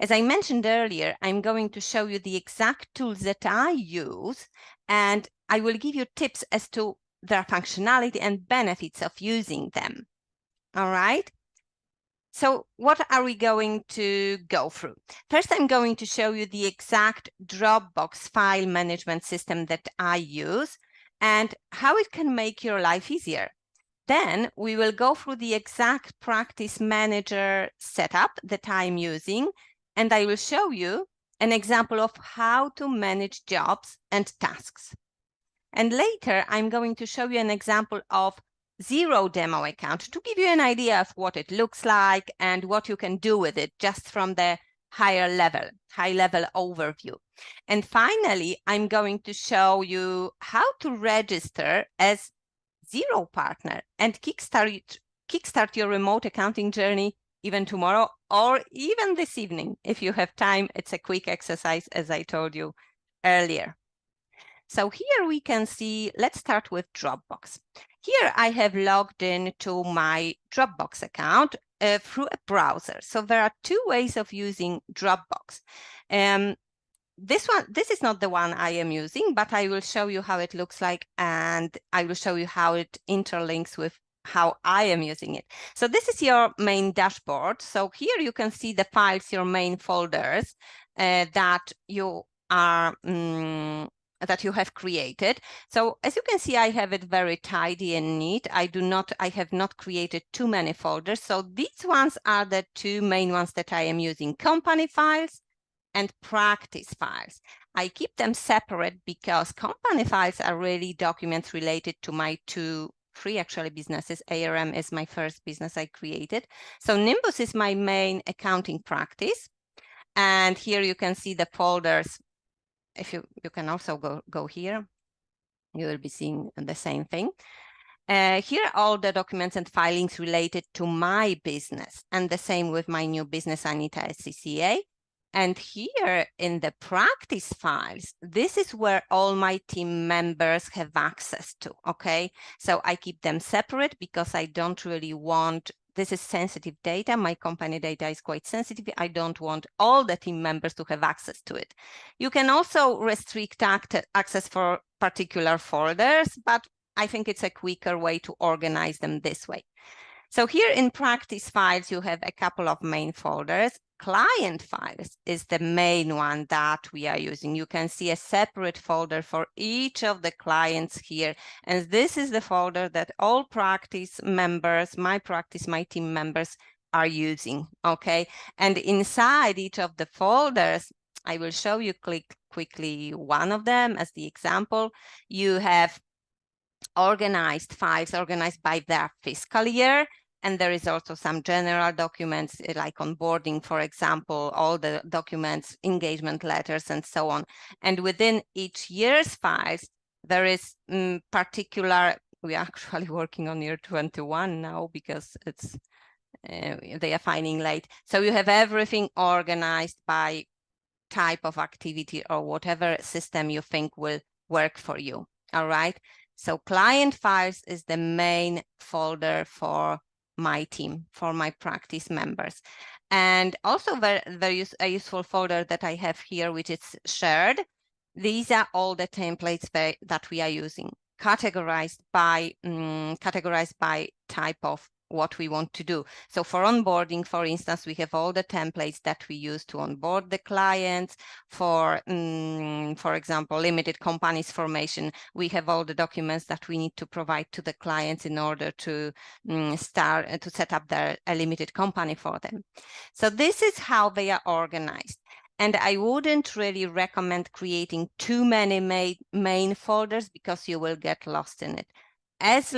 As I mentioned earlier, I'm going to show you the exact tools that I use, and I will give you tips as to their functionality and benefits of using them. All right? So what are we going to go through? First, I'm going to show you the exact Dropbox file management system that I use and how it can make your life easier. Then we will go through the exact practice manager setup that I'm using, and I will show you an example of how to manage jobs and tasks. And later, I'm going to show you an example of zero demo account to give you an idea of what it looks like and what you can do with it just from the high level overview. And finally, I'm going to show you how to register as Zero partner and kickstart your remote accounting journey even tomorrow or even this evening. If you have time, it's a quick exercise, as I told you earlier. So here we can see, let's start with Dropbox. Here I have logged in to my Dropbox account through a browser. So there are two ways of using Dropbox. This is not the one I am using, but I will show you how it looks like, and I will show you how it interlinks with how I am using it. So this is your main dashboard. So here you can see the files, your main folders that you are that you have created. So as you can see, I have it very tidy and neat. I have not created too many folders. So these ones are the two main ones that I am using: company files and practice files. I keep them separate because company files are really documents related to my three actually businesses. ARM is my first business I created. So Nimbus is my main accounting practice. And here you can see the folders. If you can also go here, you will be seeing the same thing. Here are all the documents and filings related to my business, and the same with my new business, Anita SCCA. And here in the practice files, this is where all my team members have access to, okay? So I keep them separate because I don't really want, this is sensitive data. My company data is quite sensitive. I don't want all the team members to have access to it. You can also restrict access for particular folders, but I think it's a quicker way to organize them this way. So here in practice files, you have a couple of main folders. Client files is the main one that we are using. You can see a separate folder for each of the clients here. And this is the folder that all practice members, my team members are using, okay? And inside each of the folders, I will show you quickly one of them as the example. You have organized files organized by their fiscal year. And there is also some general documents like onboarding, for example, all the documents, engagement letters, and so on. And within each year's files, there is particular, we are actually working on year 21 now because it's they are finding late. So you have everything organized by type of activity or whatever system you think will work for you, all right? So client files is the main folder for my team, for my practice members. And also a useful folder that I have here, which is shared. These are all the templates that we are using, categorized by type of what we want to do. So for onboarding, for instance, we have all the templates that we use to onboard the clients. For example, limited companies formation, we have all the documents that we need to provide to the clients in order to set up a limited company for them. So this is how they are organized. And I wouldn't really recommend creating too many main folders because you will get lost in it. As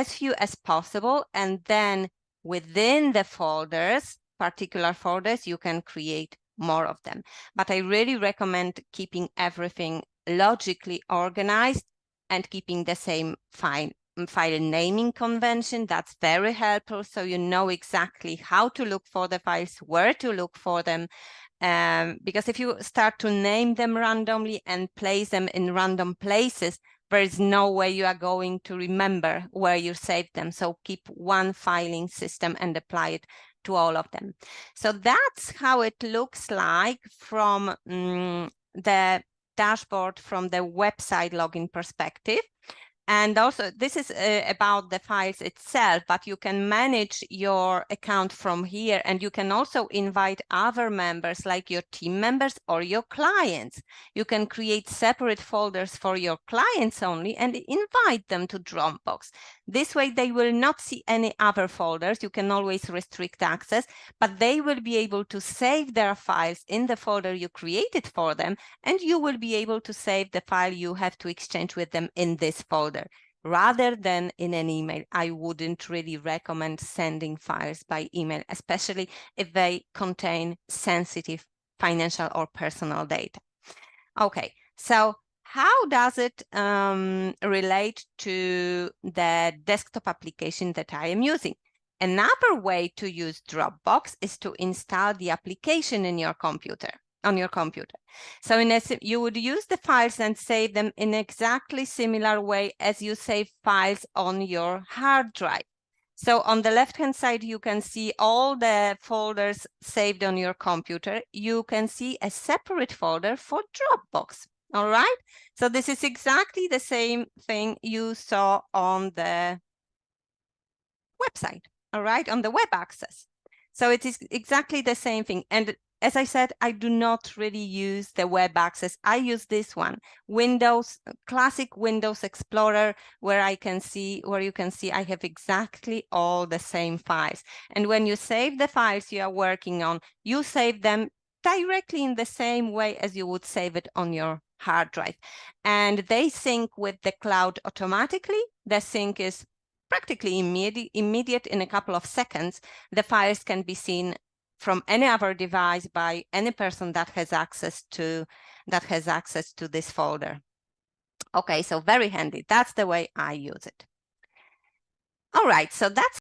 few as possible, and then within the folders, particular folders, you can create more of them. But I really recommend keeping everything logically organized and keeping the same file naming convention. That's very helpful, so you know exactly how to look for the files, where to look for them. Because if you start to name them randomly and place them in random places, there is no way you are going to remember where you saved them. So keep one filing system and apply it to all of them. So that's how it looks like from the dashboard from the website login perspective. And also this is about the files itself, but you can manage your account from here, and you can also invite other members like your team members or your clients. You can create separate folders for your clients only and invite them to Dropbox. This way they will not see any other folders. You can always restrict access, but they will be able to save their files in the folder you created for them, and you will be able to save the file you have to exchange with them in this folder. Rather than in an email, I wouldn't really recommend sending files by email, especially if they contain sensitive financial or personal data. Okay, so how does it relate to the desktop application that I am using? Another way to use Dropbox is to install the application in your computer. On your computer. So you would use the files and save them in exactly similar way as you save files on your hard drive. So on the left-hand side, you can see all the folders saved on your computer. You can see a separate folder for Dropbox. All right. So this is exactly the same thing you saw on the website. All right, on the web access. So it is exactly the same thing. And as I said, I do not really use the web access. I use this one, Windows, classic Windows Explorer, where you can see I have exactly all the same files. And when you save the files you are working on, you save them directly in the same way as you would save it on your hard drive. And they sync with the cloud automatically. The sync is practically immediate. In a couple of seconds, the files can be seen from any other device by any person that has access to this folder. Okay, so very handy. That's the way I use it. All right, so that's